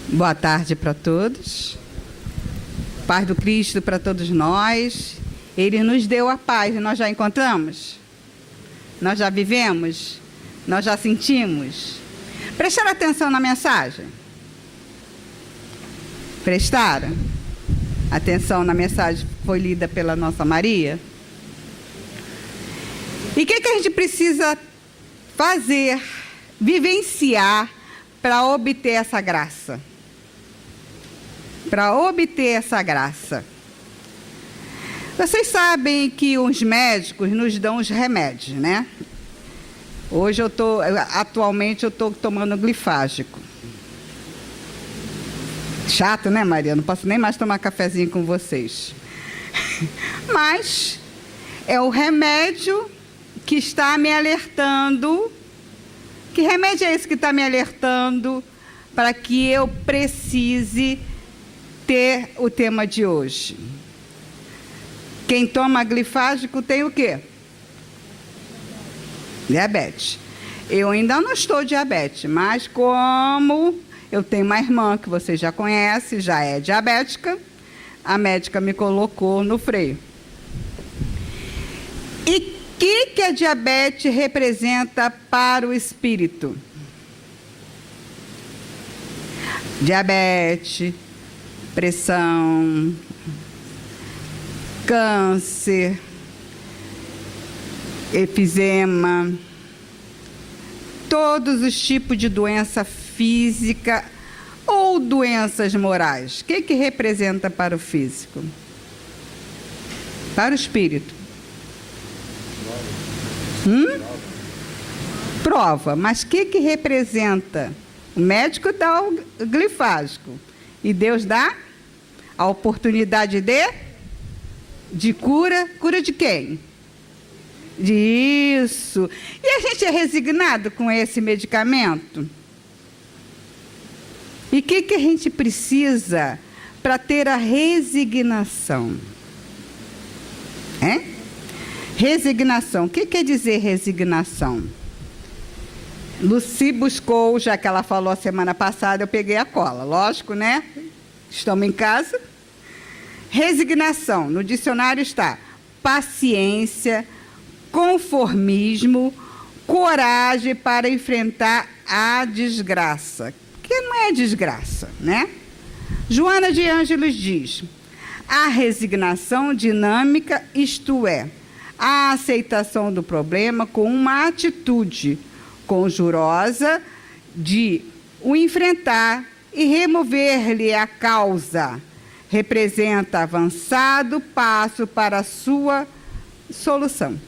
Boa tarde para todos. Paz do Cristo para todos nós. Ele nos deu a paz e nós já encontramos? Nós já vivemos? Nós já sentimos? Prestaram atenção na mensagem? Prestaram atenção na mensagem que foi lida pela nossa Maria? E o que a gente precisa fazer, vivenciar, para obter essa graça? Para obter essa graça. Vocês sabem que os médicos nos dão os remédios, né? Atualmente eu estou tomando glifágico. Chato, né, Maria? Não posso nem mais tomar cafezinho com vocês. Mas é o remédio que está me alertando. Que remédio é esse que está me alertando para que eu precise ter o tema de hoje? Quem toma glifágico tem o quê? Diabetes. Eu ainda não estou diabetes, mas como eu tenho uma irmã que você já conhece, já é diabética, a médica me colocou no freio. E o que a diabetes representa para o espírito? Diabetes, pressão, câncer, efizema, todos os tipos de doença física ou doenças morais. O que representa para o físico? Para o espírito? Prova, mas o que representa? O médico dá o glifágico e Deus dá a oportunidade de cura. Cura de quem? Disso. E a gente é resignado com esse medicamento? E o que a gente precisa para ter a resignação? Resignação. O que quer dizer resignação? Lucy buscou, já que ela falou a semana passada, eu peguei a cola. Lógico, né? Estamos em casa. Resignação. No dicionário está paciência, conformismo, coragem para enfrentar a desgraça. Que não é desgraça, né? Joana de Ângeles diz: a resignação dinâmica, isto é, a aceitação do problema com uma atitude conjurosa de o enfrentar e remover-lhe a causa, representa avançado passo para a sua solução.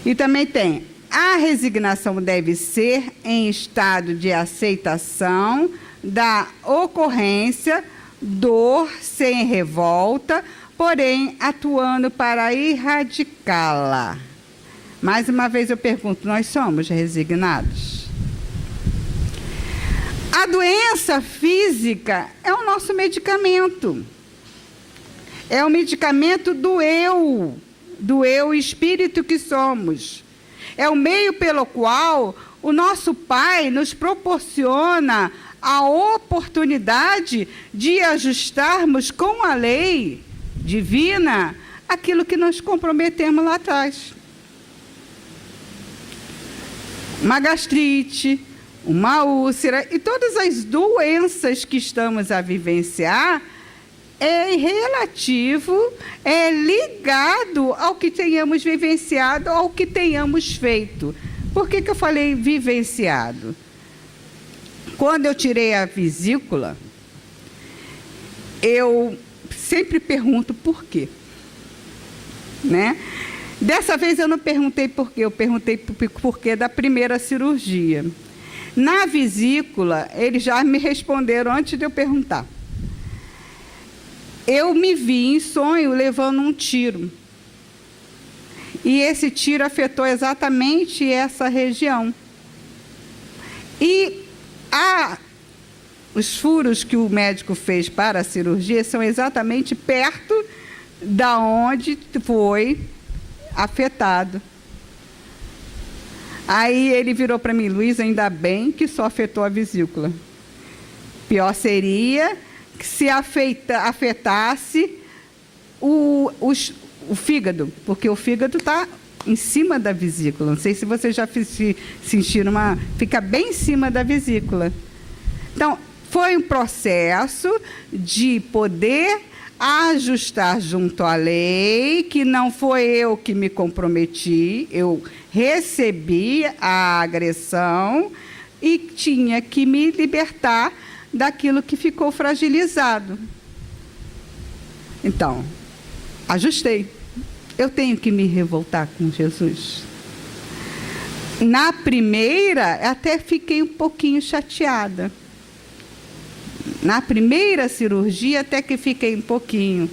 E também tem: a resignação deve ser em estado de aceitação da ocorrência, dor sem revolta, porém atuando para erradicá-la. Mais uma vez eu pergunto: nós somos resignados? A doença física é o nosso medicamento. É o medicamento do eu espírito que somos. É o meio pelo qual o nosso Pai nos proporciona a oportunidade de ajustarmos com a lei divina aquilo que nos comprometemos lá atrás. Uma gastrite, uma úlcera e todas as doenças que estamos a vivenciar é relativo, é ligado ao que tenhamos vivenciado, ao que tenhamos feito. Por que eu falei vivenciado? Quando eu tirei a vesícula, eu sempre pergunto por quê, né? Dessa vez eu não perguntei por quê, eu perguntei por quê da primeira cirurgia. Na vesícula, eles já me responderam antes de eu perguntar. Eu me vi em sonho levando um tiro. E esse tiro afetou exatamente essa região. E os furos que o médico fez para a cirurgia são exatamente perto da onde foi afetado. Aí ele virou para mim: Luiz, ainda bem que só afetou a vesícula. Pior seria que se afetasse o fígado, porque o fígado está em cima da vesícula. Não sei se vocês já sentiram fica bem em cima da vesícula. Então, foi um processo de poder ajustar junto à lei, que não foi eu que me comprometi, eu recebi a agressão e tinha que me libertar daquilo que ficou fragilizado. Então, ajustei. Eu tenho que me revoltar com Jesus. Na primeira, até fiquei um pouquinho chateada. Na primeira cirurgia, até que fiquei um pouquinho.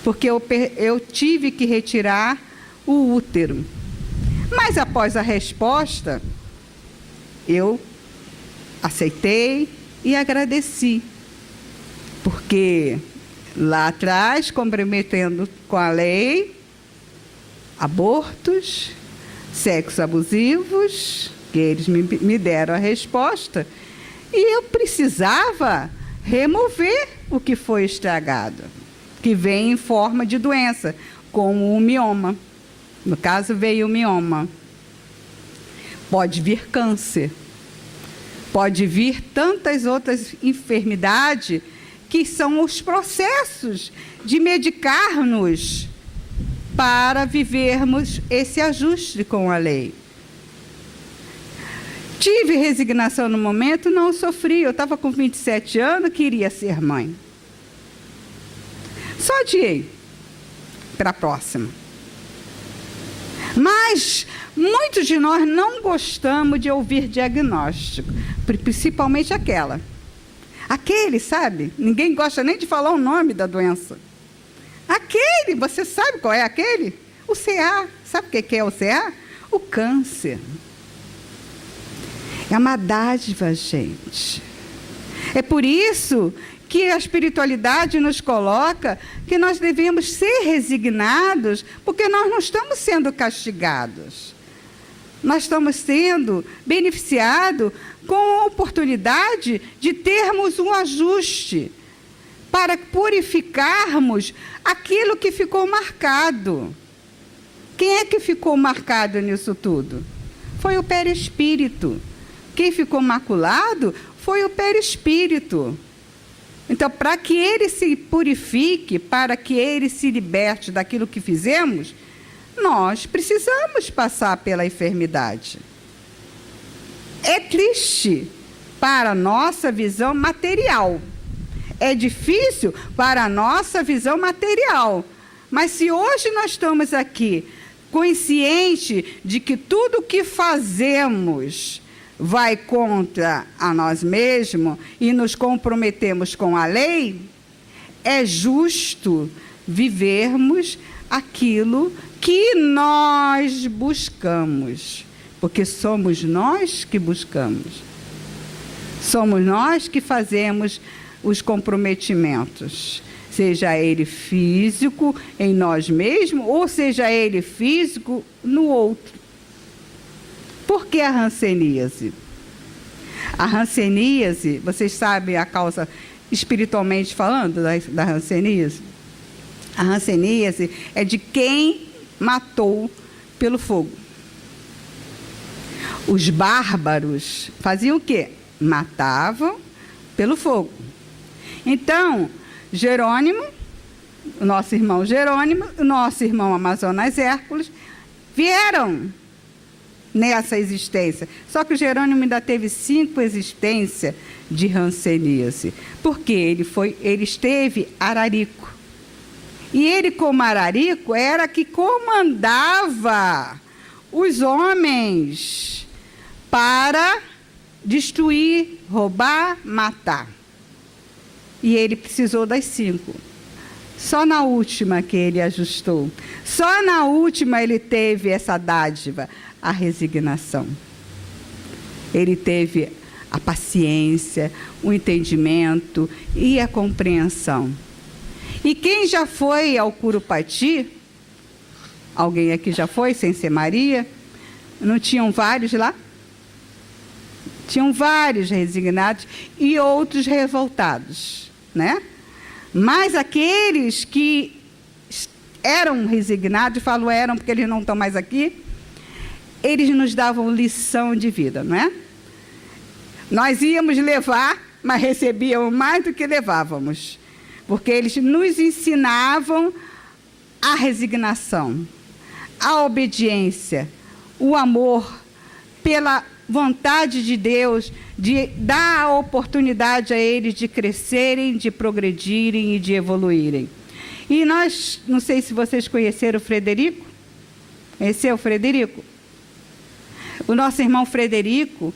Porque eu tive que retirar o útero. Mas, após a resposta, eu aceitei e agradeci. Porque lá atrás, comprometendo com a lei, abortos, sexos abusivos, que eles me deram a resposta, e eu precisava remover o que foi estragado, que vem em forma de doença, como o mioma. No caso, veio o mioma. Pode vir câncer, pode vir tantas outras enfermidades, que são os processos de medicar-nos para vivermos esse ajuste com a lei. Tive resignação no momento, não sofri. Eu estava com 27 anos, queria ser mãe. Só adiei para a próxima. Mas muitos de nós não gostamos de ouvir diagnóstico, principalmente aquele, sabe? Ninguém gosta nem de falar o nome da doença. Aquele, você sabe qual é aquele? O CA. Sabe o que é o CA? O câncer. É uma dádiva, gente. É por isso que a espiritualidade nos coloca que nós devemos ser resignados, porque nós não estamos sendo castigados. Nós estamos sendo beneficiados com a oportunidade de termos um ajuste para purificarmos aquilo que ficou marcado. Quem é que ficou marcado nisso tudo? Foi o perispírito. Quem ficou maculado foi o perispírito. Então, para que ele se purifique, para que ele se liberte daquilo que fizemos, nós precisamos passar pela enfermidade. É triste para a nossa visão material. É difícil para a nossa visão material. Mas se hoje nós estamos aqui conscientes de que tudo o que fazemos vai contra a nós mesmos e nos comprometemos com a lei, é justo vivermos aquilo que nós buscamos, porque somos nós que buscamos. Somos nós que fazemos os comprometimentos, seja ele físico em nós mesmos, ou seja ele físico no outro. Por que a hanseníase? A hanseníase, vocês sabem a causa espiritualmente falando da hanseníase? A hanseníase é de quem matou pelo fogo. Os bárbaros faziam o quê? Matavam pelo fogo. Então, Jerônimo, o nosso irmão Jerônimo, o nosso irmão Amazonas Hércules, vieram nessa existência. Só que o Jerônimo ainda teve 5 existências de hanseníase. Porque ele esteve ararico. E ele, como ararico, era que comandava os homens para destruir, roubar, matar. E ele precisou das 5. Só na última que ele ajustou. Só na última ele teve essa dádiva, a resignação. Ele teve a paciência, o entendimento e a compreensão. E quem já foi ao Curupati? Alguém aqui já foi, sem ser Maria? Não tinham vários lá? Tinham vários resignados e outros revoltados, né? Mas aqueles que eram resignados, falo eram porque eles não estão mais aqui, eles nos davam lição de vida, não é? Nós íamos levar, mas recebíamos mais do que levávamos, porque eles nos ensinavam a resignação, a obediência, o amor pela vontade de Deus, de dar a oportunidade a eles de crescerem, de progredirem e de evoluírem. E nós, não sei se vocês conheceram o Frederico. Esse é o Frederico. O nosso irmão Frederico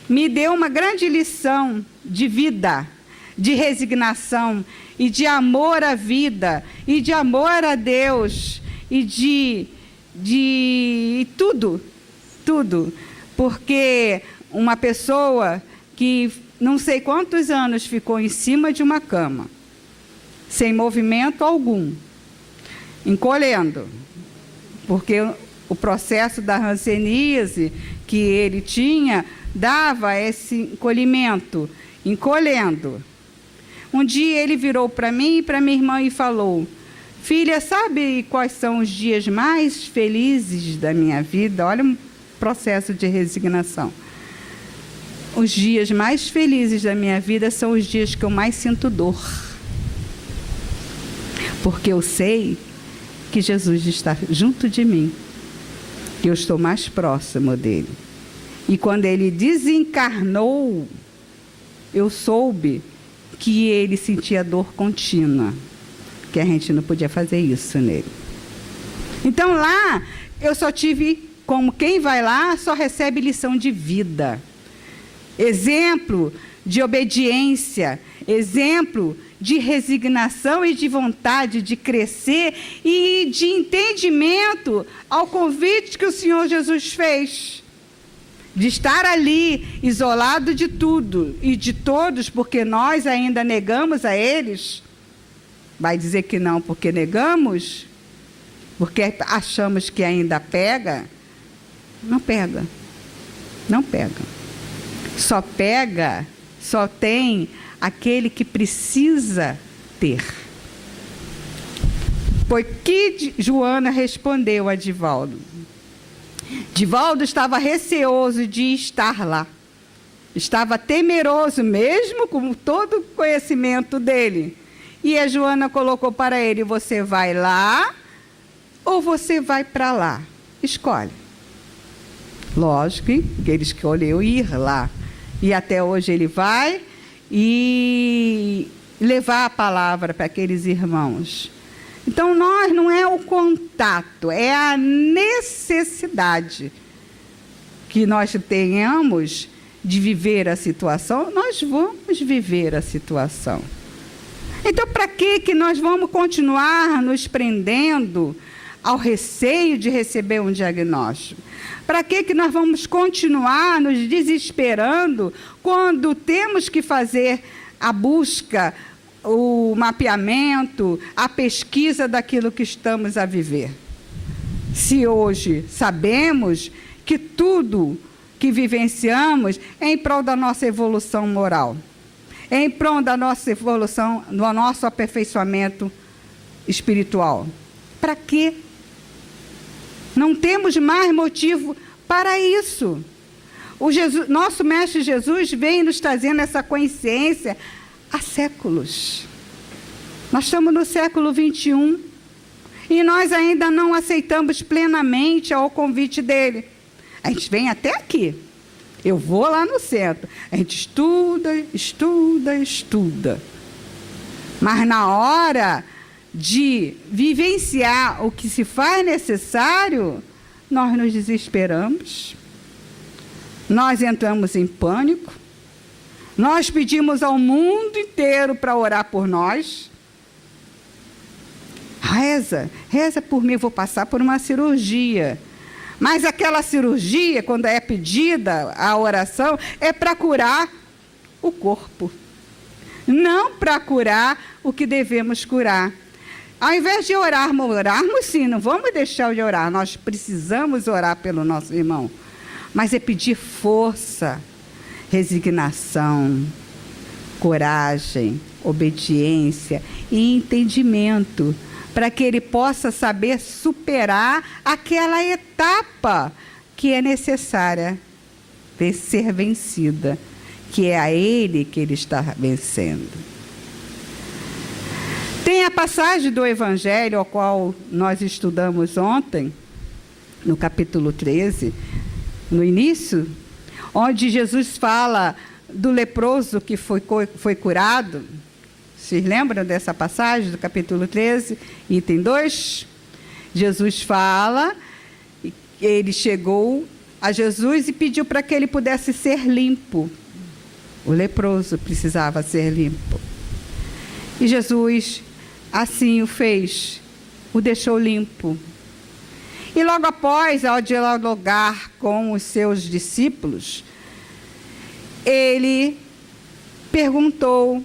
me deu uma grande lição de vida, de resignação e de amor à vida e de amor a Deus e de tudo, porque uma pessoa que não sei quantos anos ficou em cima de uma cama, sem movimento algum, encolhendo, porque o processo da hanseníase que ele tinha dava esse encolhimento, encolhendo. Um dia ele virou para mim e para minha irmã e falou: filha, sabe quais são os dias mais felizes da minha vida? Olha um processo de resignação. Os dias mais felizes da minha vida são os dias que eu mais sinto dor. Porque eu sei que Jesus está junto de mim, que eu estou mais próximo dele. E quando ele desencarnou, eu soube que ele sentia dor contínua, que a gente não podia fazer isso nele. Então lá, eu só tive, como quem vai lá, só recebe lição de vida. Exemplo de obediência, exemplo de resignação e de vontade de crescer e de entendimento ao convite que o Senhor Jesus fez. De estar ali, isolado de tudo e de todos, porque nós ainda negamos a eles. Vai dizer que não, porque negamos? Porque achamos que ainda pega? Não pega. Não pega. Só pega, só tem aquele que precisa ter. Foi que Joana respondeu a Divaldo. Divaldo estava receoso de estar lá. Estava temeroso, mesmo com todo o conhecimento dele. E a Joana colocou para ele: você vai lá ou você vai para lá? Escolhe. Lógico que ele escolheu ir lá. E até hoje ele vai e levar a palavra para aqueles irmãos. Então, nós não é o contato, é a necessidade que nós tenhamos de viver a situação, nós vamos viver a situação. Então, para que nós vamos continuar nos prendendo ao receio de receber um diagnóstico? Para que nós vamos continuar nos desesperando quando temos que fazer a busca, o mapeamento, a pesquisa daquilo que estamos a viver? Se hoje sabemos que tudo que vivenciamos é em prol da nossa evolução moral, é em prol da nossa evolução, do nosso aperfeiçoamento espiritual. Para quê? Não temos mais motivo para isso. Nosso Mestre Jesus vem nos trazendo essa consciência há séculos. Nós estamos no século 21 e nós ainda não aceitamos plenamente o convite dele. A gente vem até aqui. Eu vou lá no centro. A gente estuda. Mas na hora de vivenciar o que se faz necessário, nós nos desesperamos, nós entramos em pânico, nós pedimos ao mundo inteiro para orar por nós. Reza por mim, eu vou passar por uma cirurgia. Mas aquela cirurgia, quando é pedida a oração, é para curar o corpo, não para curar o que devemos curar. Ao invés de orarmos sim, não vamos deixar de orar, nós precisamos orar pelo nosso irmão, mas é pedir força, resignação, coragem, obediência e entendimento, para que ele possa saber superar aquela etapa que é necessária ser vencida, que é a ele que ele está vencendo. Tem a passagem do Evangelho, ao qual nós estudamos ontem, no capítulo 13, no início, onde Jesus fala do leproso que foi curado. Vocês lembram dessa passagem do capítulo 13, item 2? Jesus fala, ele chegou a Jesus e pediu para que ele pudesse ser limpo. O leproso precisava ser limpo. E Jesus assim o fez, o deixou limpo. E logo após, ao dialogar com os seus discípulos, ele perguntou,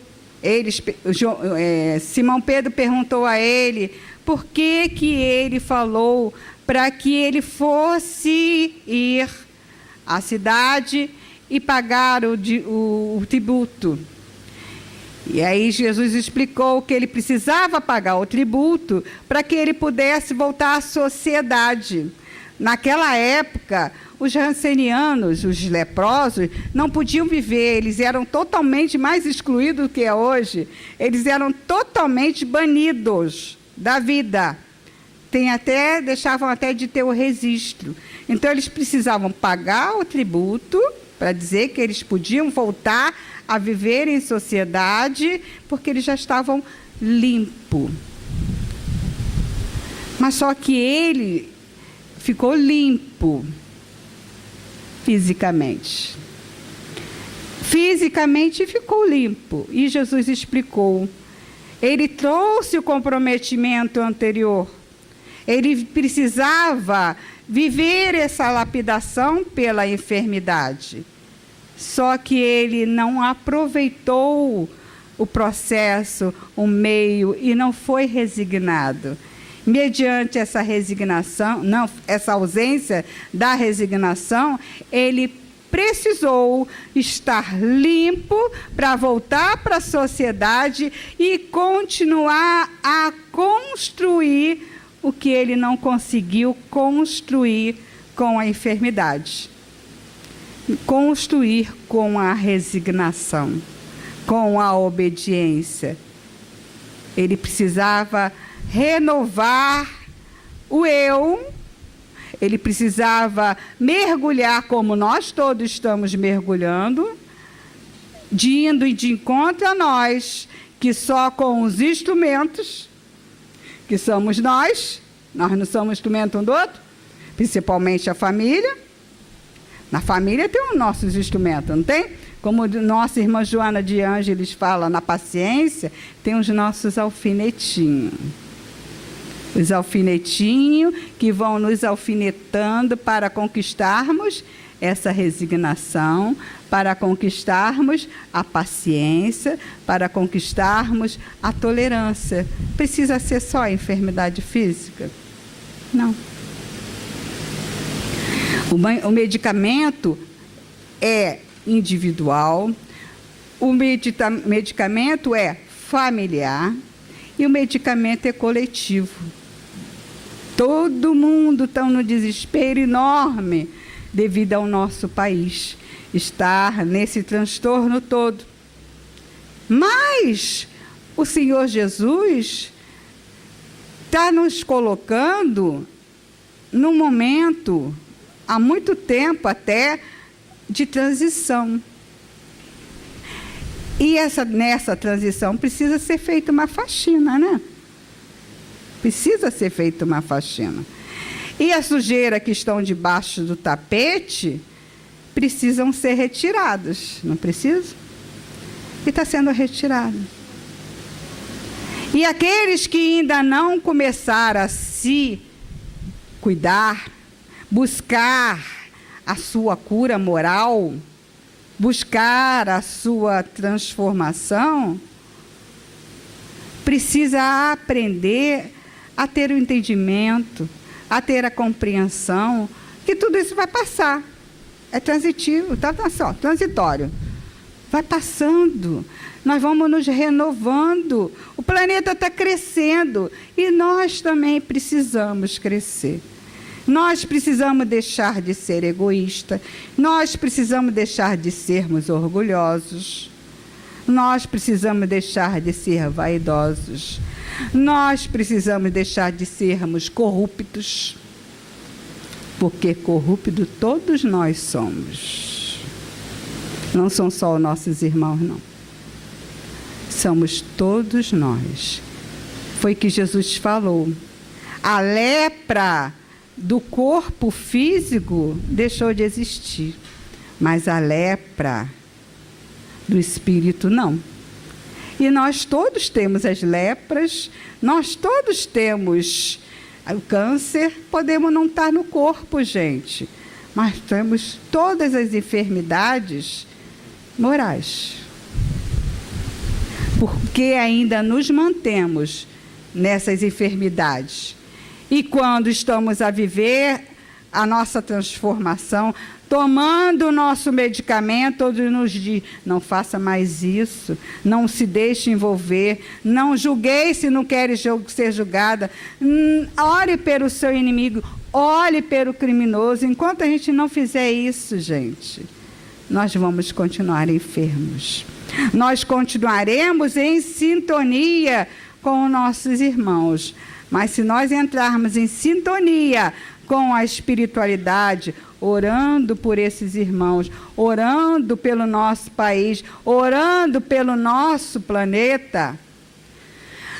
Simão Pedro perguntou a ele por que ele falou para que ele fosse ir à cidade e pagar o tributo. E aí Jesus explicou que ele precisava pagar o tributo para que ele pudesse voltar à sociedade. Naquela época, os rancenianos, os leprosos, não podiam viver, eles eram totalmente mais excluídos do que é hoje. Eles eram totalmente banidos da vida. Deixavam até de ter o registro. Então, eles precisavam pagar o tributo para dizer que eles podiam voltar a viver em sociedade, porque eles já estavam limpos. Mas só que ele ficou limpo fisicamente. Fisicamente ficou limpo. E Jesus explicou. Ele trouxe o comprometimento anterior. Ele precisava viver essa lapidação pela enfermidade. Só que ele não aproveitou o processo, o meio, e não foi resignado. Mediante essa resignação, essa ausência da resignação, ele precisou estar limpo para voltar para a sociedade e continuar a construir o que ele não conseguiu construir com a enfermidade. Construir com a resignação, com a obediência. Ele precisava renovar o eu, ele precisava mergulhar como nós todos estamos mergulhando, indo de encontro a nós, que só com os instrumentos, que somos nós não somos instrumento um do outro, principalmente a família. Na família tem os nossos instrumentos, não tem? Como nossa irmã Joana de Ângeles fala, na paciência, tem os nossos alfinetinhos. Os alfinetinhos que vão nos alfinetando para conquistarmos essa resignação, para conquistarmos a paciência, para conquistarmos a tolerância. Precisa ser só a enfermidade física? Não. O medicamento é individual, o medicamento é familiar e o medicamento é coletivo. Todo mundo está no desespero enorme devido ao nosso país estar nesse transtorno todo. Mas o Senhor Jesus está nos colocando num momento, há muito tempo até, de transição. E nessa transição precisa ser feita uma faxina, né? Precisa ser feita uma faxina. E a sujeira que estão debaixo do tapete precisam ser retiradas, não precisa? E está sendo retirado. E aqueles que ainda não começaram a se cuidar, buscar a sua cura moral, buscar a sua transformação, precisa aprender a ter o entendimento, a ter a compreensão, que tudo isso vai passar. É transitivo, tá só, transitório. Vai passando, nós vamos nos renovando, o planeta está crescendo e nós também precisamos crescer. Nós precisamos deixar de ser egoístas, nós precisamos deixar de sermos orgulhosos, nós precisamos deixar de ser vaidosos, nós precisamos deixar de sermos corruptos, porque corruptos todos nós somos. Não são só os nossos irmãos, não. Somos todos nós. Foi que Jesus falou. A lepra do corpo físico deixou de existir, mas a lepra do espírito não. E nós todos temos as lepras, nós todos temos o câncer, podemos não estar no corpo, gente, mas temos todas as enfermidades morais. Porque ainda nos mantemos nessas enfermidades. E quando estamos a viver a nossa transformação, tomando o nosso medicamento, todos nos diz, não faça mais isso, não se deixe envolver, não julguei se não quer ser julgada, ore pelo seu inimigo, olhe pelo criminoso. Enquanto a gente não fizer isso, gente, nós vamos continuar enfermos. Nós continuaremos em sintonia com os nossos irmãos. Mas se nós entrarmos em sintonia com a espiritualidade, orando por esses irmãos, orando pelo nosso país, orando pelo nosso planeta,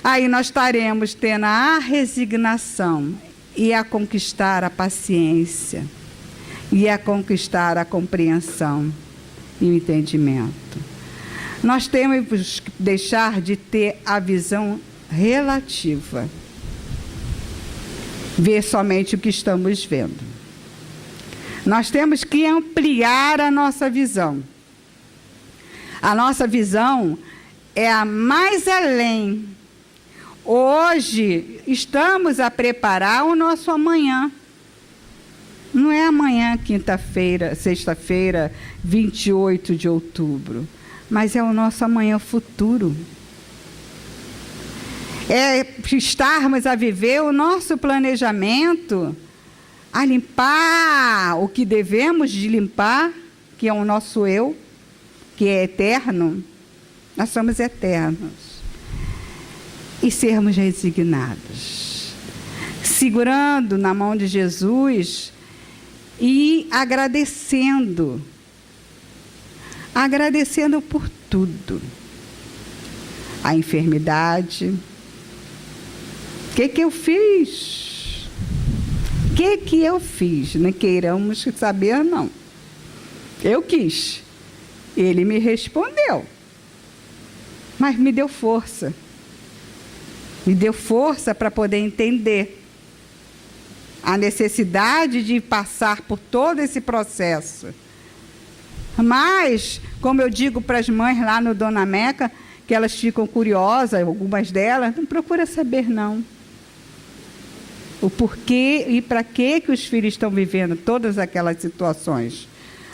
aí nós estaremos tendo a resignação e a conquistar a paciência, e a conquistar a compreensão e o entendimento. Nós temos que deixar de ter a visão relativa, ver somente o que estamos vendo. Nós temos que ampliar a nossa visão. A nossa visão é a mais além. Hoje estamos a preparar o nosso amanhã. Não é amanhã, quinta-feira, sexta-feira, 28 de outubro, mas é o nosso amanhã futuro. É estarmos a viver o nosso planejamento, a limpar o que devemos de limpar, que é o nosso eu, que é eterno. Nós somos eternos. E sermos resignados, segurando na mão de Jesus e agradecendo por tudo. A enfermidade. O que eu fiz? O que eu fiz? Não queiramos saber, não. Eu quis. Ele me respondeu. Mas me deu força. Me deu força para poder entender a necessidade de passar por todo esse processo. Mas, como eu digo para as mães lá no Dona Meca, que elas ficam curiosas, algumas delas, não procura saber, não. O porquê e para que os filhos estão vivendo todas aquelas situações.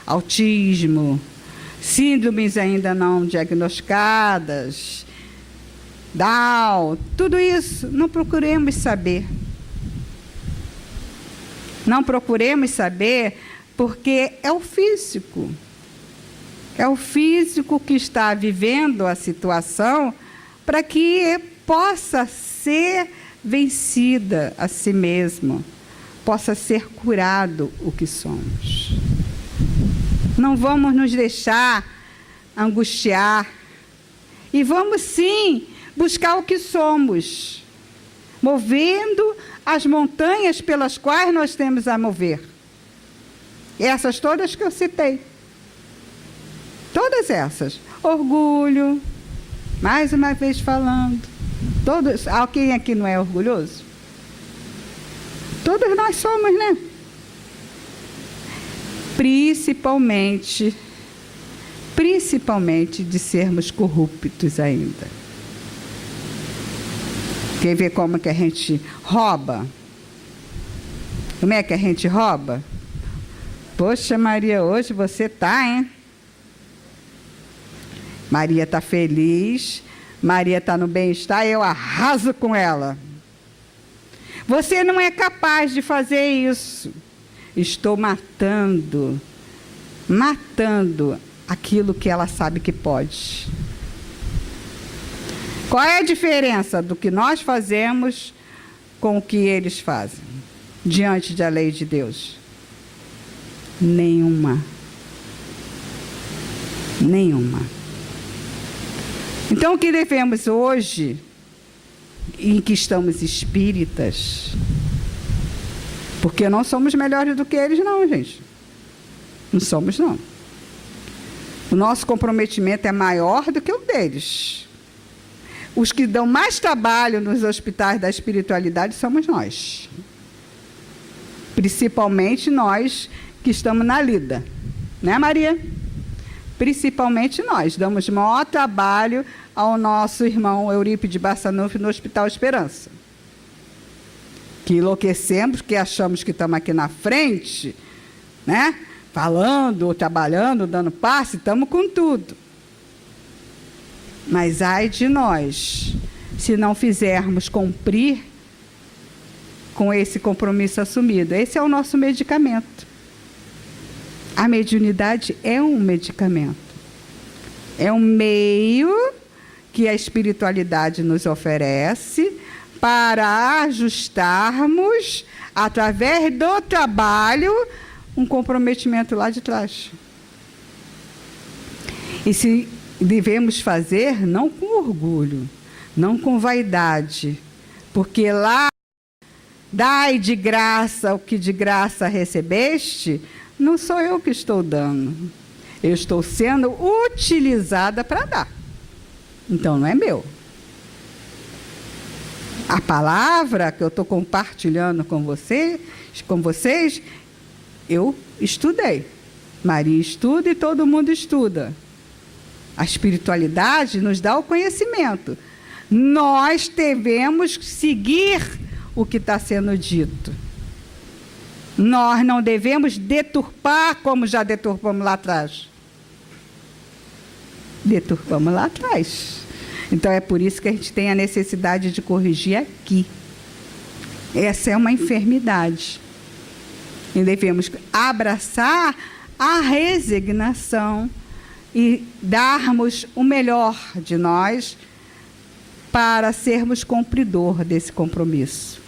Autismo, síndromes ainda não diagnosticadas, Down, tudo isso, não procuremos saber. Não procuremos saber, porque é o físico. É o físico que está vivendo a situação para que possa ser vencida a si mesmo, possa ser curado o que somos. Não vamos nos deixar angustiar e vamos sim buscar o que somos, movendo as montanhas pelas quais nós temos a mover. Essas todas que eu citei. Todas essas. Orgulho, mais uma vez falando. Todos, quem aqui não é orgulhoso? Todos nós somos, né? Principalmente de sermos corruptos ainda. Quer ver como que a gente rouba? Como é que a gente rouba? Poxa, Maria, hoje você tá, hein? Maria está feliz, Maria está no bem-estar, eu arraso com ela. Você não é capaz de fazer isso. Estou matando aquilo que ela sabe que pode. Qual é a diferença do que nós fazemos com o que eles fazem diante da lei de Deus? Nenhuma. Então, o que devemos hoje, em que estamos espíritas, porque não somos melhores do que eles, não, gente. Não somos, não. O nosso comprometimento é maior do que o deles. Os que dão mais trabalho nos hospitais da espiritualidade somos nós. Principalmente nós que estamos na lida. Né, Maria? Principalmente nós. Damos maior trabalho ao nosso irmão Eurípides Bassanufo no Hospital Esperança. Que enlouquecemos, que achamos que estamos aqui na frente, né? Falando, trabalhando, dando passe, estamos com tudo. Mas ai de nós, se não fizermos cumprir com esse compromisso assumido. Esse é o nosso medicamento. A mediunidade é um medicamento. É um meio que a espiritualidade nos oferece para ajustarmos, através do trabalho, um comprometimento lá de trás. E se devemos fazer, não com orgulho, não com vaidade, porque lá, dai de graça o que de graça recebeste, não sou eu que estou dando. Eu estou sendo utilizada para dar. Então, não é meu. A palavra que eu estou compartilhando com vocês, eu estudei. Maria estuda e todo mundo estuda. A espiritualidade nos dá o conhecimento. Nós devemos seguir o que está sendo dito. Nós não devemos deturpar como já deturpamos lá atrás. Deturpamos lá atrás. Então é por isso que a gente tem a necessidade de corrigir aqui. Essa é uma enfermidade. E devemos abraçar a resignação e darmos o melhor de nós para sermos cumpridor desse compromisso,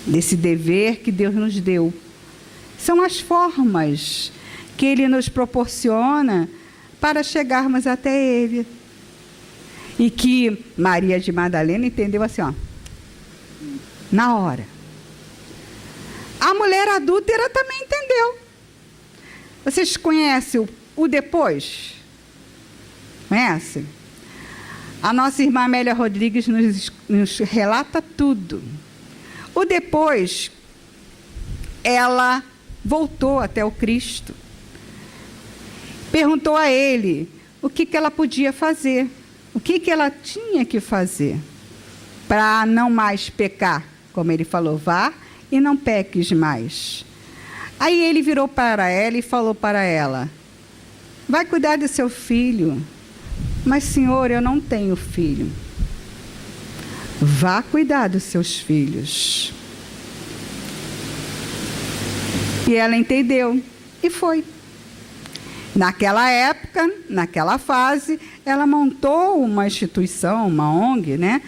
desse dever que Deus nos deu. São as formas que Ele nos proporciona para chegarmos até Ele. E que Maria de Madalena entendeu assim, ó, na hora. A mulher adúltera também entendeu. Vocês conhecem o depois? Conhecem? A nossa irmã Amélia Rodrigues nos relata tudo. O depois, ela voltou até o Cristo. Perguntou a ele o que ela podia fazer. O que ela tinha que fazer para não mais pecar? Como ele falou, vá e não peques mais. Aí ele virou para ela e falou para ela, vai cuidar do seu filho. Mas, senhor, eu não tenho filho. Vá cuidar dos seus filhos. E ela entendeu e foi. Naquela época, naquela fase, ela montou uma instituição, uma ONG, né,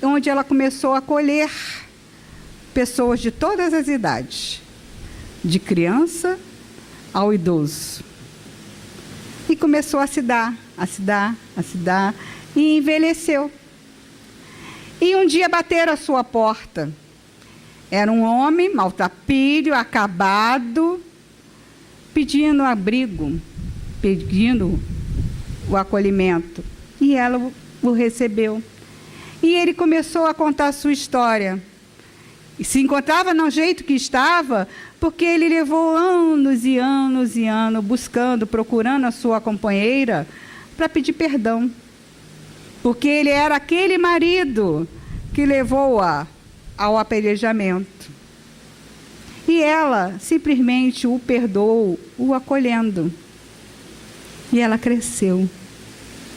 onde ela começou a acolher pessoas de todas as idades, de criança ao idoso. E começou a se dar, e envelheceu. E um dia bateram a sua porta. Era um homem maltrapilho, acabado, pedindo abrigo, pedindo o acolhimento. E ela o recebeu. E ele começou a contar a sua história. E se encontrava no jeito que estava, porque ele levou anos e anos e anos buscando, procurando a sua companheira para pedir perdão. Porque ele era aquele marido que levou-a ao apedrejamento. E ela simplesmente o perdoou, o acolhendo. E ela cresceu.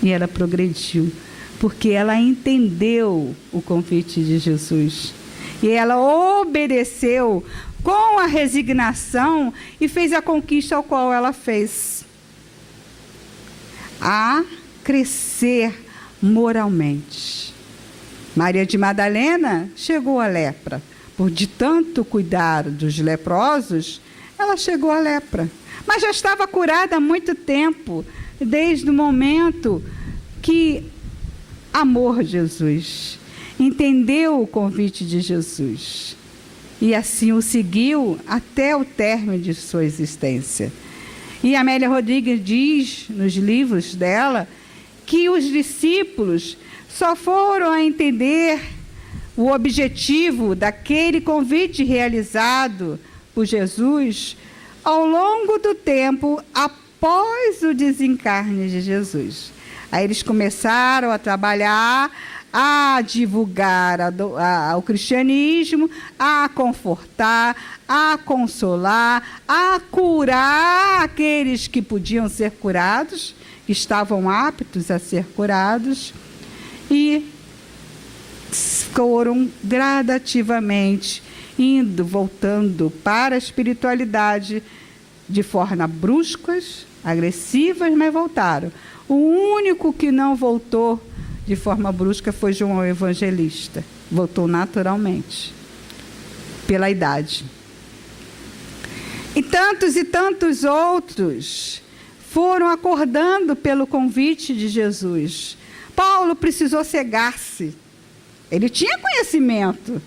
E ela progrediu. Porque ela entendeu o convite de Jesus. E ela obedeceu com a resignação e fez a conquista ao qual ela fez. A crescer moralmente. Maria de Madalena chegou à lepra. Por de tanto cuidar dos leprosos, ela chegou à lepra. Mas já estava curada há muito tempo, desde o momento que amou Jesus, entendeu o convite de Jesus e assim o seguiu até o término de sua existência. E Amélia Rodrigues diz nos livros dela que os discípulos só foram a entender o objetivo daquele convite realizado por Jesus ao longo do tempo após o desencarne de Jesus. Aí eles começaram a trabalhar, a divulgar o cristianismo, a confortar, a consolar, a curar aqueles que podiam ser curados, que estavam aptos a ser curados, e foram gradativamente indo, voltando para a espiritualidade de forma bruscas, agressivas, mas voltaram. O único que não voltou de forma brusca foi João o Evangelista. Voltou naturalmente, pela idade. E tantos outros foram acordando pelo convite de Jesus. Paulo precisou cegar-se. Ele tinha conhecimento,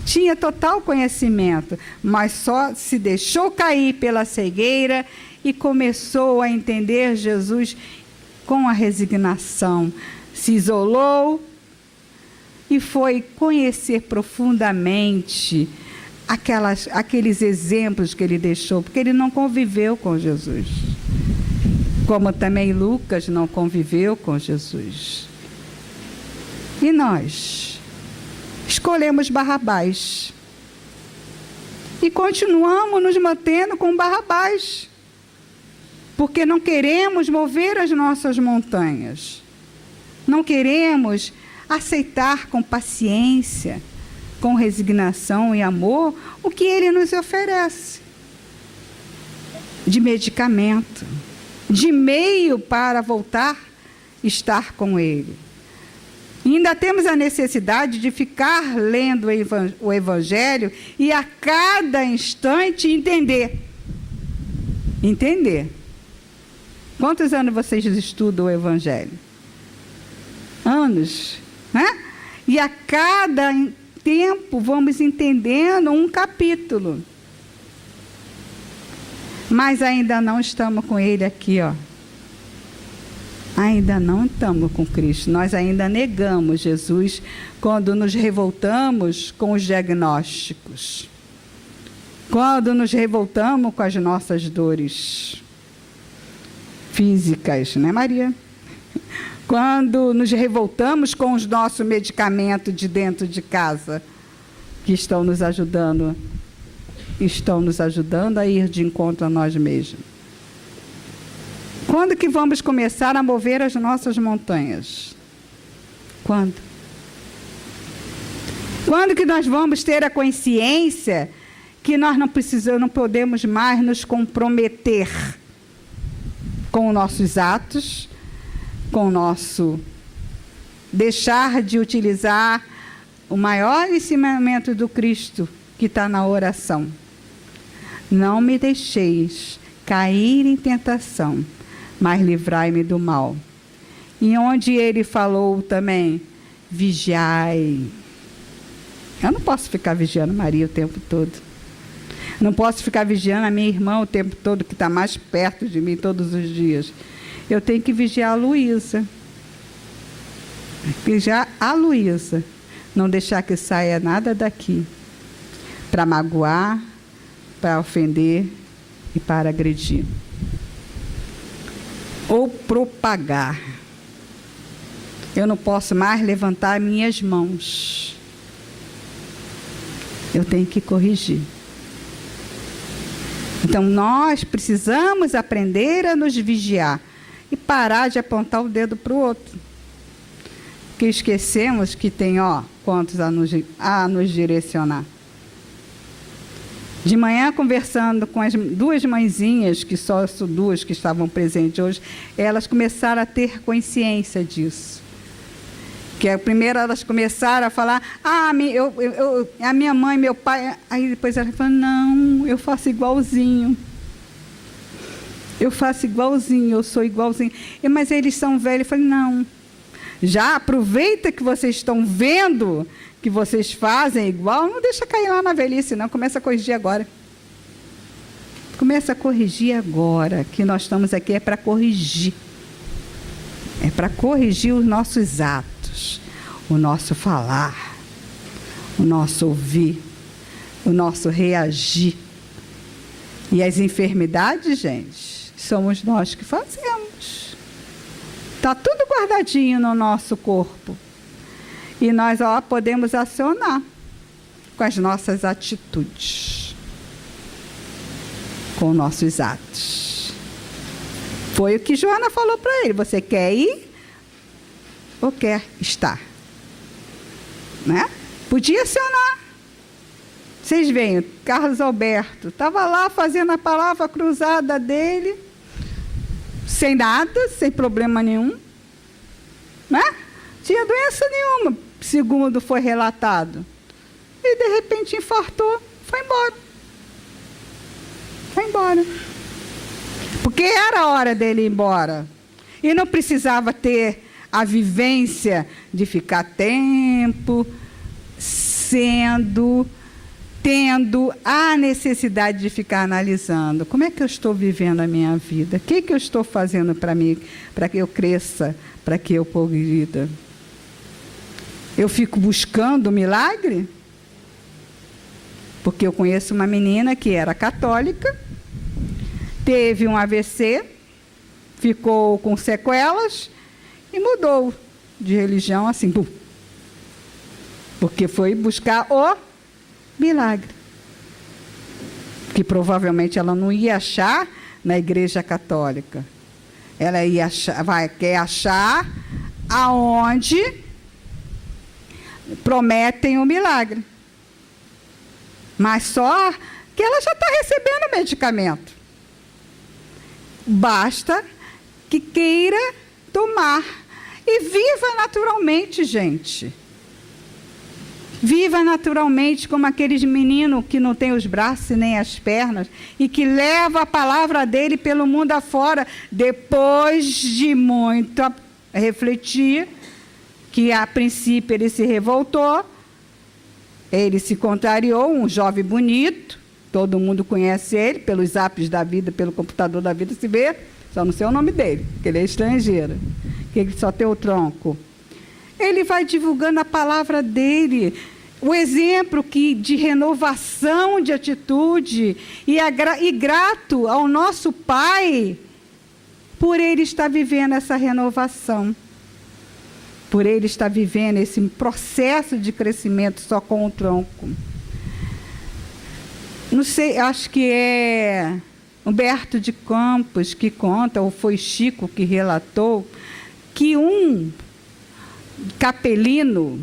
tinha total conhecimento, mas só se deixou cair pela cegueira e começou a entender Jesus com a resignação. Se isolou e foi conhecer profundamente aqueles exemplos que ele deixou, porque ele não conviveu com Jesus. Como também Lucas não conviveu com Jesus. E nós escolhemos Barrabás. E continuamos nos mantendo com Barrabás. Porque não queremos mover as nossas montanhas. Não queremos aceitar com paciência, com resignação e amor, o que ele nos oferece. De medicamento, de meio para voltar a estar com ele. E ainda temos a necessidade de ficar lendo o Evangelho e a cada instante entender. Entender. Quantos anos vocês estudam o Evangelho? Anos, né? E a cada tempo vamos entendendo um capítulo. Mas ainda não estamos com ele aqui, ó. Ainda não estamos com Cristo. Nós ainda negamos Jesus quando nos revoltamos com os diagnósticos. Quando nos revoltamos com as nossas dores físicas, né, Maria? Quando nos revoltamos com os nossos medicamentos de dentro de casa, que estão nos ajudando a ir de encontro a nós mesmos. Quando que vamos começar a mover as nossas montanhas? Quando? Quando que nós vamos ter a consciência que nós não podemos mais nos comprometer com os nossos atos, com o nosso deixar de utilizar o maior ensinamento do Cristo que está na oração. Não me deixeis cair em tentação, mas livrai-me do mal. E onde ele falou também, vigiai. Eu não posso ficar vigiando Maria o tempo todo. Não posso ficar vigiando a minha irmã o tempo todo, que está mais perto de mim todos os dias. Eu tenho que vigiar a Luísa. Vigiar a Luísa. Não deixar que saia nada daqui para magoar, para ofender e para agredir. Ou propagar. Eu não posso mais levantar minhas mãos. Eu tenho que corrigir. Então, nós precisamos aprender a nos vigiar e parar de apontar o dedo para o outro. Porque esquecemos que tem, quantos a nos direcionar. De manhã, conversando com as duas mãezinhas, que só duas que estavam presentes hoje, elas começaram a ter consciência disso. Que primeiro elas começaram a falar, a minha mãe, meu pai... Aí depois elas falaram, não, eu faço igualzinho. Eu faço igualzinho, eu sou igualzinho. Mas eles são velhos. Eu falei, não. Já aproveita que vocês estão vendo que vocês fazem igual, não deixa cair lá na velhice, não. Começa a corrigir agora. Começa a corrigir agora, que nós estamos aqui é para corrigir. É para corrigir os nossos atos, o nosso falar, o nosso ouvir, o nosso reagir. E as enfermidades, gente, somos nós que fazemos. Está tudo guardadinho no nosso corpo. E nós podemos acionar com as nossas atitudes, com nossos atos. Foi o que Joana falou para ele. Você quer ir ou quer estar? Né? Podia acionar. Vocês veem, Carlos Alberto estava lá fazendo a palavra cruzada dele, sem nada, sem problema nenhum. Né? Tinha doença nenhuma, segundo foi relatado. E de repente infartou, foi embora. Foi embora. Porque era a hora dele ir embora. E não precisava ter a vivência de ficar tempo, tendo a necessidade de ficar analisando. Como é que eu estou vivendo a minha vida? O que eu estou fazendo para mim, para que eu cresça, para que eu progrida? Eu fico buscando o milagre? Porque eu conheço uma menina que era católica, teve um AVC, ficou com sequelas e mudou de religião assim, porque foi buscar o milagre, que provavelmente ela não ia achar na igreja católica. Ela quer achar aonde prometem o milagre. Mas só que ela já está recebendo medicamento. Basta que queira tomar. E viva naturalmente, gente. Viva naturalmente como aqueles meninos que não têm os braços nem as pernas e que leva a palavra dele pelo mundo afora, depois de muito refletir, que a princípio ele se revoltou, ele se contrariou, um jovem bonito, todo mundo conhece ele, pelos zaps da vida, pelo computador da vida se vê, só não sei o nome dele, porque ele é estrangeiro, que ele só tem o tronco. Ele vai divulgando a palavra dele, o exemplo de renovação de atitude, e grato ao nosso Pai, por ele estar vivendo essa renovação, por ele estar vivendo esse processo de crescimento só com o tronco. Não sei, acho que é Humberto de Campos que conta, ou foi Chico que relatou, que um capelino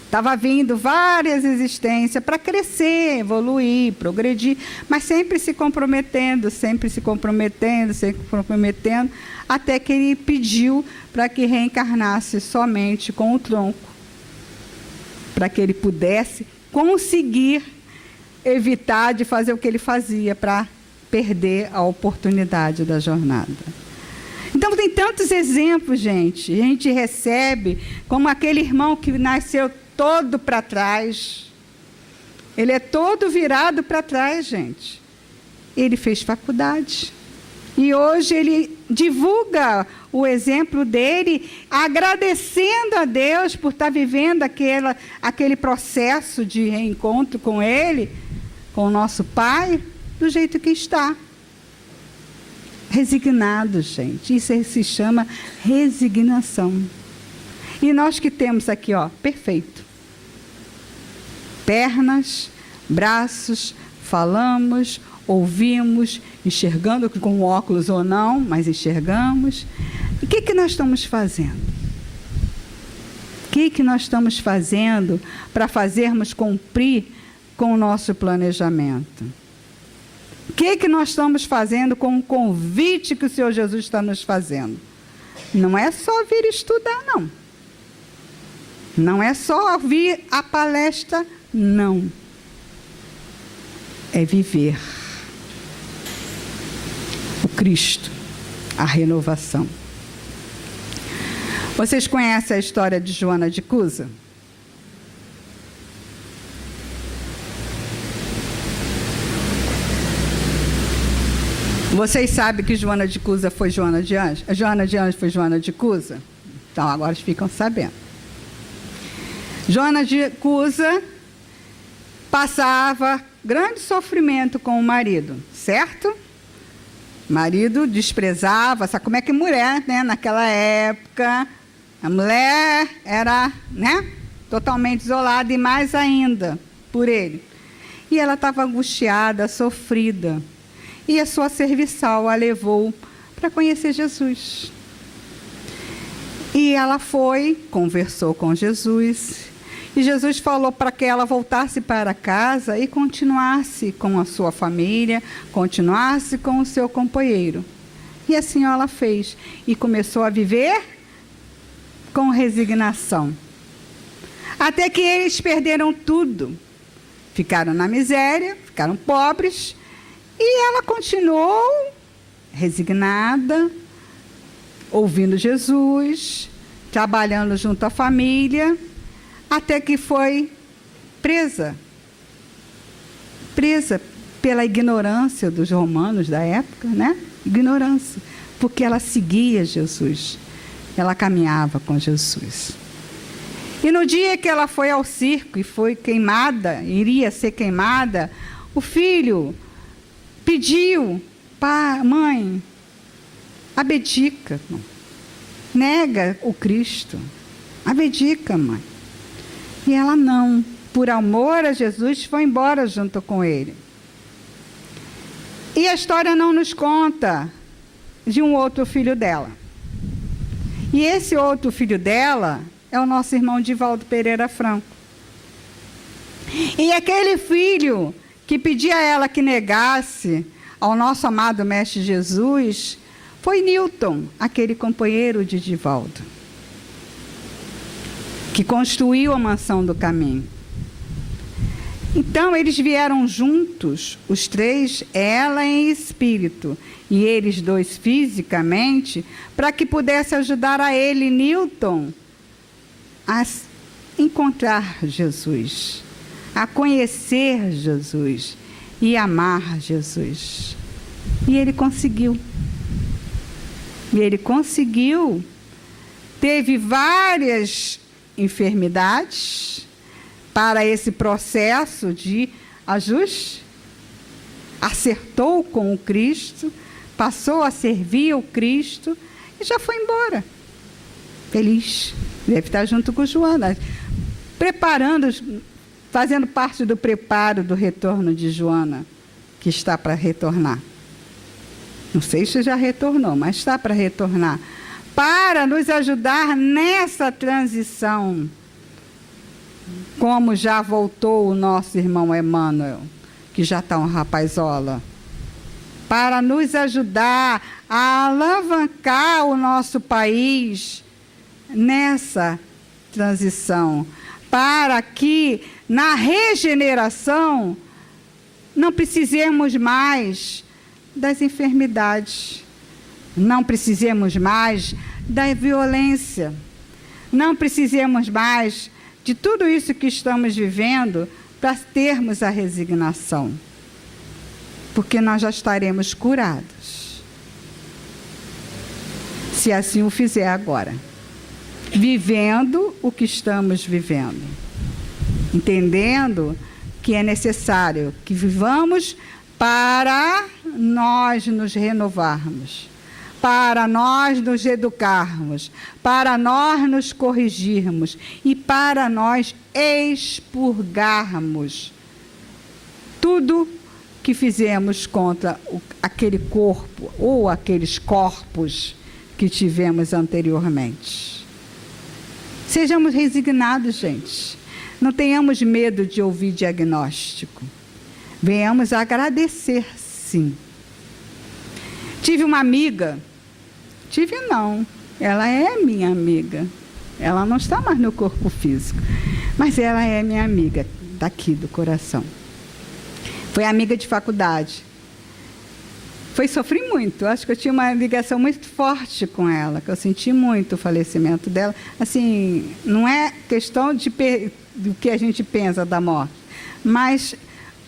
estava vindo várias existências para crescer, evoluir, progredir, mas sempre se comprometendo, até que ele pediu para que reencarnasse somente com o tronco, para que ele pudesse conseguir evitar de fazer o que ele fazia para perder a oportunidade da jornada. Então, tem tantos exemplos, gente. A gente recebe como aquele irmão que nasceu todo para trás. Ele é todo virado para trás, gente. Ele fez faculdade. E hoje ele divulga o exemplo dele, agradecendo a Deus por estar vivendo aquele processo de reencontro com ele, com o nosso Pai, do jeito que está. Resignado, gente. Isso se chama resignação. E nós que temos aqui, perfeito. Pernas, braços, falamos, ouvimos, enxergando com óculos ou não, mas enxergamos. E o que nós estamos fazendo? O que nós estamos fazendo para fazermos cumprir com o nosso planejamento? O que nós estamos fazendo com o convite que o Senhor Jesus está nos fazendo? Não é só vir estudar, não. Não é só ouvir a palestra, não. É viver o Cristo, a renovação. Vocês conhecem a história de Joana de Cusa? Vocês sabem que Joana de Cusa foi Joana de Anjos? Joana de Anjos foi Joana de Cusa? Então, agora ficam sabendo. Joana de Cusa passava grande sofrimento com o marido, certo? O marido desprezava, sabe como é que mulher, né? Naquela época, a mulher era, né, totalmente isolada e mais ainda por ele. E ela estava angustiada, sofrida. E a sua serviçal a levou para conhecer Jesus. E ela foi, conversou com Jesus. E Jesus falou para que ela voltasse para casa e continuasse com a sua família, continuasse com o seu companheiro. E assim ela fez. E começou a viver com resignação. Até que eles perderam tudo. Ficaram na miséria, ficaram pobres. E ela continuou resignada, ouvindo Jesus, trabalhando junto à família, até que foi presa pela ignorância dos romanos da época, né? Ignorância, porque ela seguia Jesus, ela caminhava com Jesus. E no dia que ela foi ao circo e foi queimada, iria ser queimada, o filho pediu: pai, mãe, abdica, nega o Cristo, abdica, mãe. E ela não, por amor a Jesus, foi embora junto com ele. E a história não nos conta de um outro filho dela. E esse outro filho dela é o nosso irmão Divaldo Pereira Franco. E aquele filho que pedia a ela que negasse ao nosso amado Mestre Jesus, foi Newton, aquele companheiro de Divaldo, que construiu a Mansão do Caminho. Então, eles vieram juntos, os três, ela em espírito, e eles dois fisicamente, para que pudesse ajudar a ele, Newton, a encontrar Jesus, a conhecer Jesus e amar Jesus. E ele conseguiu. E ele conseguiu. Teve várias enfermidades para esse processo de ajuste. Acertou com o Cristo, passou a servir o Cristo e já foi embora. Feliz. Deve estar junto com Joana, preparando, fazendo parte do preparo do retorno de Joana, que está para retornar. Não sei se já retornou, mas está para retornar. Para nos ajudar nessa transição. Como já voltou o nosso irmão Emmanuel, que já está um rapazola. Para nos ajudar a alavancar o nosso país nessa transição. Para que na regeneração não precisemos mais das enfermidades, não precisemos mais da violência, não precisemos mais de tudo isso que estamos vivendo para termos a resignação, porque nós já estaremos curados, se assim o fizer agora, vivendo o que estamos vivendo, entendendo que é necessário que vivamos para nós nos renovarmos, para nós nos educarmos, para nós nos corrigirmos e para nós expurgarmos tudo que fizemos contra aquele corpo ou aqueles corpos que tivemos anteriormente. Sejamos resignados, gente. Não tenhamos medo de ouvir diagnóstico. Venhamos agradecer, sim. Tive uma amiga, ela é minha amiga. Ela não está mais no corpo físico, mas ela é minha amiga, daqui do coração. Foi amiga de faculdade. Sofri muito, acho que eu tinha uma ligação muito forte com ela, que eu senti muito o falecimento dela. Assim, não é questão do que a gente pensa da morte, mas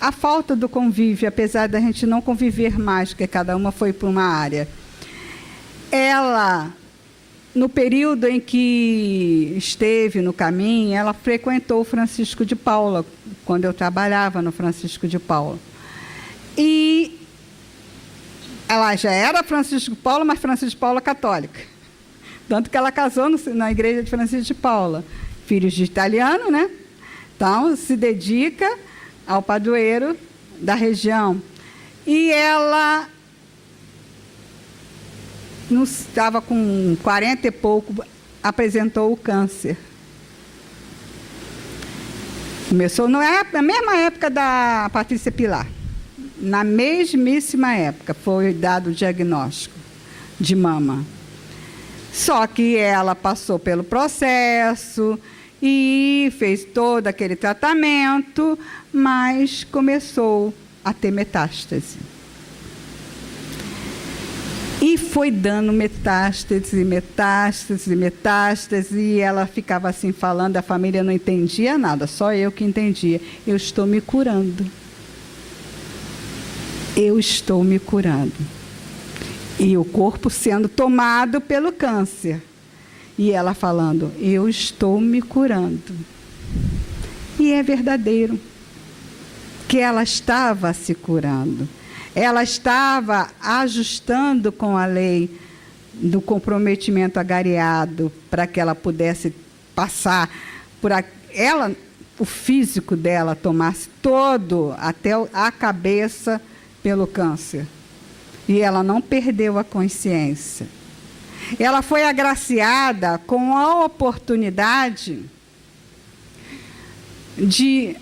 a falta do convívio, apesar da gente não conviver mais, porque cada uma foi para uma área. Ela, no período em que esteve no caminho, ela frequentou o Francisco de Paula, quando eu trabalhava no Francisco de Paula. E ela já era Francisco de Paula, mas Francisco de Paula católica. Tanto que ela casou na igreja de Francisco de Paula. Filhos de italiano, né? Então, se dedica ao padroeiro da região. E ela estava com 40 e pouco, apresentou o câncer. Começou na mesma época da Patrícia Pilar. Na mesmíssima época foi dado o diagnóstico de mama. Só que ela passou pelo processo e fez todo aquele tratamento, mas começou a ter metástase. E foi dando metástase, e ela ficava assim falando, a família não entendia nada, só eu que entendia. Eu estou me curando. Eu estou me curando. E o corpo sendo tomado pelo câncer. E ela falando, eu estou me curando. E é verdadeiro. Que ela estava se curando. Ela estava ajustando com a lei do comprometimento agariado para que ela pudesse passar por ela, o físico dela tomasse todo, até a cabeça, pelo câncer. E ela não perdeu a consciência. Ela foi agraciada com a oportunidade de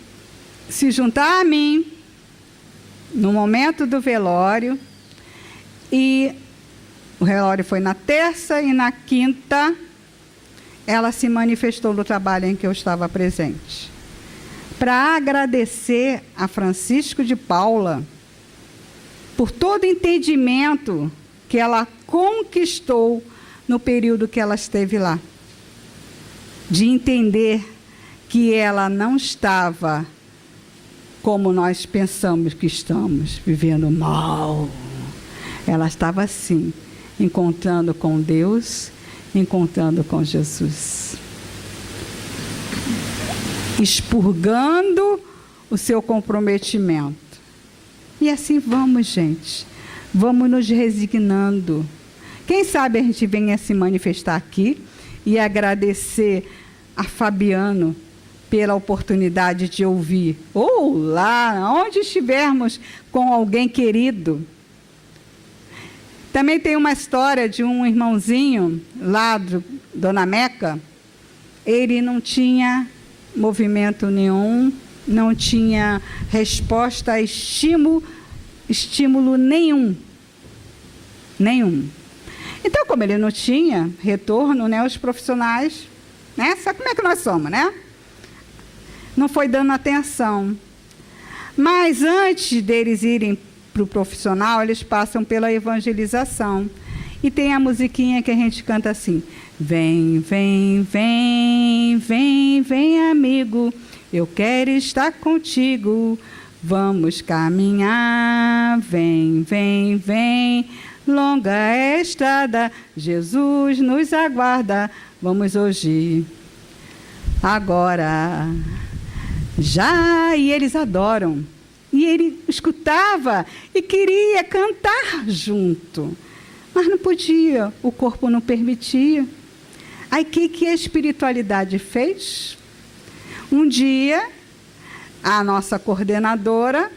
se juntar a mim no momento do velório, e o velório foi na terça e na quinta, ela se manifestou no trabalho em que eu estava presente, para agradecer a Francisco de Paula por todo o entendimento que ela conquistou no período que ela esteve lá, de entender que ela não estava como nós pensamos que estamos, vivendo mal. Ela estava assim, encontrando com Deus, encontrando com Jesus. Expurgando o seu comprometimento. E assim vamos, gente. Vamos nos resignando. Quem sabe a gente venha se manifestar aqui e agradecer a Fabiano pela oportunidade de ouvir, ou lá, onde estivermos com alguém querido. Também tem uma história de um irmãozinho lá do Dona Meca. Ele não tinha movimento nenhum, não tinha resposta a estímulo nenhum. Então, como ele não tinha retorno, né, os profissionais, né, sabe como é que nós somos, né? Não foi dando atenção. Mas antes deles irem para o profissional, eles passam pela evangelização. E tem a musiquinha que a gente canta assim: vem, vem, vem, vem, vem, amigo, eu quero estar contigo, vamos caminhar, vem, vem, vem, longa é a estrada, Jesus nos aguarda, vamos hoje, agora, já. E eles adoram. E ele escutava e queria cantar junto, mas não podia, o corpo não permitia. Aí o que a espiritualidade fez? Um dia, a nossa coordenadora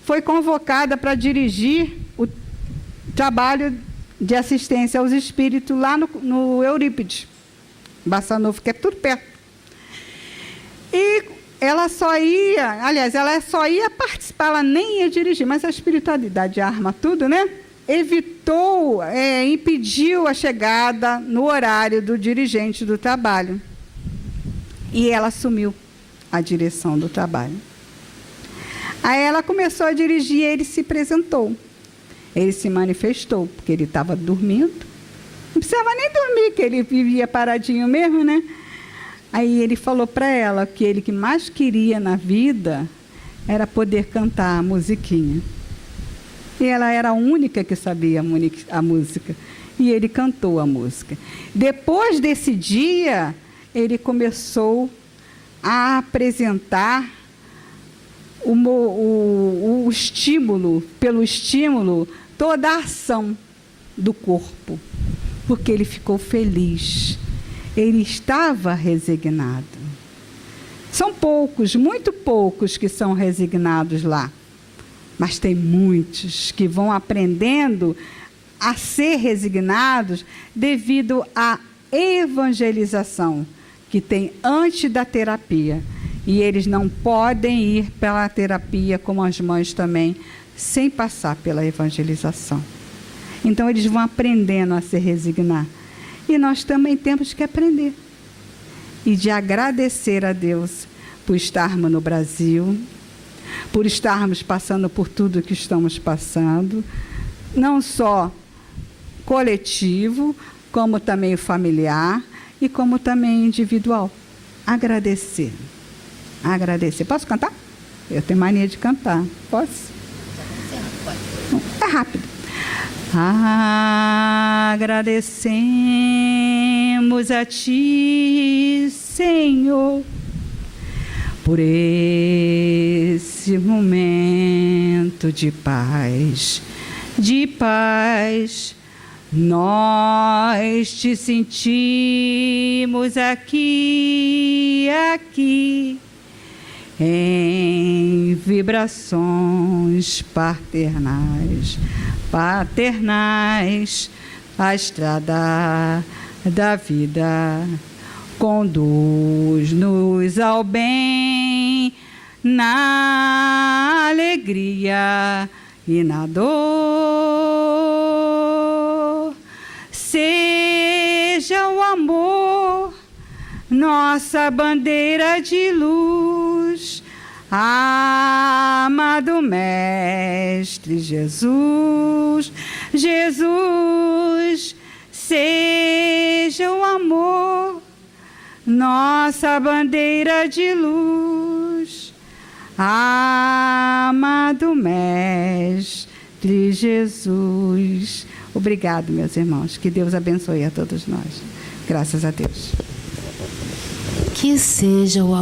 foi convocada para dirigir o trabalho de assistência aos espíritos lá no Eurípides, Barçanufo, que é tudo perto. E ela só ia participar, ela nem ia dirigir, mas a espiritualidade arma tudo, né? Impediu a chegada no horário do dirigente do trabalho. E ela assumiu a direção do trabalho. Aí ela começou a dirigir e ele se apresentou. Ele se manifestou, porque ele estava dormindo. Não precisava nem dormir, que ele vivia paradinho mesmo, né? Aí ele falou para ela que ele que mais queria na vida era poder cantar a musiquinha. E ela era a única que sabia a música. E ele cantou a música. Depois desse dia, ele começou a apresentar o estímulo, pelo estímulo, toda a ação do corpo. Porque ele ficou feliz. Ele estava resignado. São poucos, muito poucos que são resignados lá. Mas tem muitos que vão aprendendo a ser resignados devido à evangelização que tem antes da terapia. E eles não podem ir pela terapia, como as mães também, sem passar pela evangelização. Então, eles vão aprendendo a se resignar. E nós também temos que aprender. E de agradecer a Deus por estarmos no Brasil, por estarmos passando por tudo que estamos passando, não só coletivo, como também familiar e como também individual. Agradecer. Agradecer. Posso cantar? Eu tenho mania de cantar. Posso? É rápido. Agradecemos a Ti, Senhor, por esse momento de paz, nós Te sentimos aqui, em vibrações paternais, a estrada da vida conduz-nos ao bem, na alegria e na dor. Seja o amor nossa bandeira de luz, amado Mestre Jesus, seja o amor nossa bandeira de luz, amado Mestre Jesus. Obrigado, meus irmãos. Que Deus abençoe a todos nós. Graças a Deus. Que seja o